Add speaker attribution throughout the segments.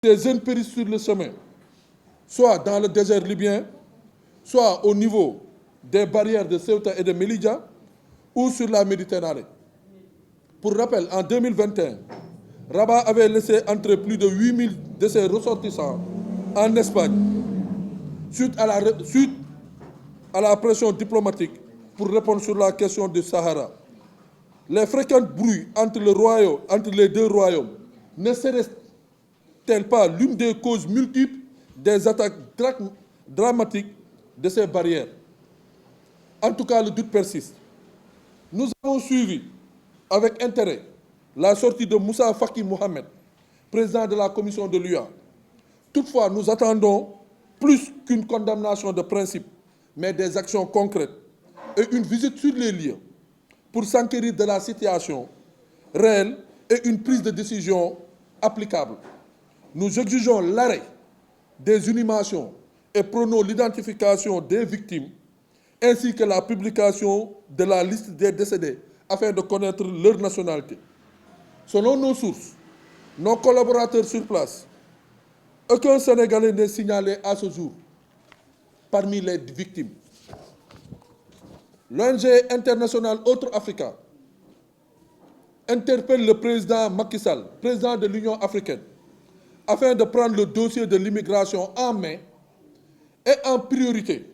Speaker 1: Ces jeunes périssent sur le chemin, soit dans le désert libyen, soit au niveau des barrières de Ceuta et de Melilla, ou sur la Méditerranée. Pour rappel, en 2021, Rabat avait laissé entrer plus de 8000 de ses ressortissants en Espagne, suite à la pression diplomatique pour répondre sur la question du Sahara. Les fréquents bruits entre les deux royaumes ne serait-elle pas l'une des causes multiples des attaques dramatiques de ces barrières? En tout cas, le doute persiste. Nous avons suivi avec intérêt la sortie de Moussa Faki Mohamed, président de la commission de l'UA. Toutefois, nous attendons plus qu'une condamnation de principe, mais des actions concrètes et une visite sur les lieux pour s'enquérir de la situation réelle et une prise de décision applicable. Nous exigeons l'arrêt des inhumations et prônons l'identification des victimes ainsi que la publication de la liste des décédés afin de connaître leur nationalité. Selon nos sources, nos collaborateurs sur place, aucun Sénégalais n'est signalé à ce jour parmi les victimes. L'ONG internationale Autre Africa interpelle le président Macky Sall, président de l'Union africaine, afin de prendre le dossier de l'immigration en main et en priorité,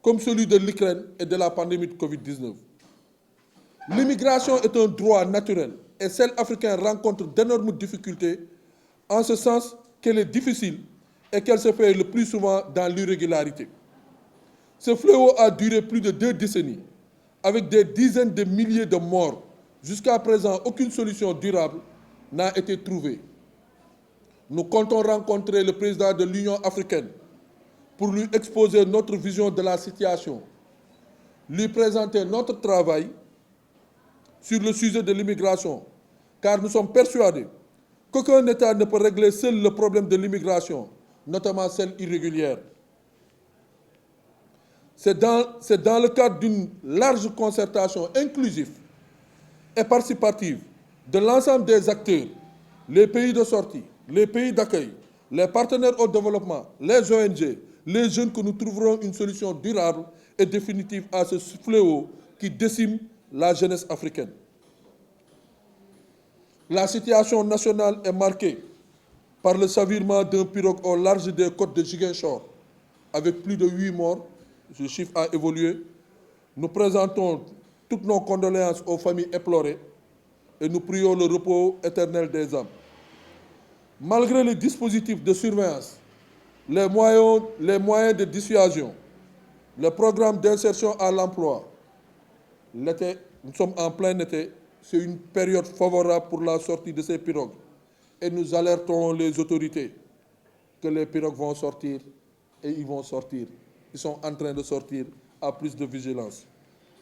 Speaker 1: comme celui de l'Ukraine et de la pandémie de Covid-19. L'immigration est un droit naturel et celle africaine rencontre d'énormes difficultés en ce sens qu'elle est difficile et qu'elle se fait le plus souvent dans l'irrégularité. Ce fléau a duré plus de 2 décennies avec des dizaines de milliers de morts. Jusqu'à présent, aucune solution durable n'a été trouvée. Nous comptons rencontrer le président de l'Union africaine pour lui exposer notre vision de la situation, lui présenter notre travail sur le sujet de l'immigration, car nous sommes persuadés qu'aucun État ne peut régler seul le problème de l'immigration, notamment celle irrégulière. C'est dans le cadre d'une large concertation inclusive et participative de l'ensemble des acteurs, les pays de sortie, les pays d'accueil, les partenaires au développement, les ONG, les jeunes que nous trouverons une solution durable et définitive à ce fléau qui décime la jeunesse africaine. La situation nationale est marquée par le chavirement d'un pirogue au large des côtes de Ziguinchor, avec plus de 8 morts. Ce chiffre a évolué. Nous présentons toutes nos condoléances aux familles éplorées et nous prions le repos éternel des âmes. Malgré les dispositifs de surveillance, les moyens de dissuasion, les programmes d'insertion à l'emploi, nous sommes en plein été, c'est une période favorable pour la sortie de ces pirogues. Et nous alertons les autorités que les pirogues vont sortir et ils vont sortir. Ils sont en train de sortir à plus de vigilance.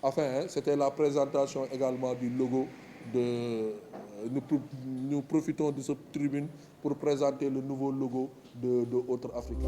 Speaker 1: Enfin, c'était la présentation également du logo de... Nous profitons de cette tribune pour présenter le nouveau logo de Autre Africa.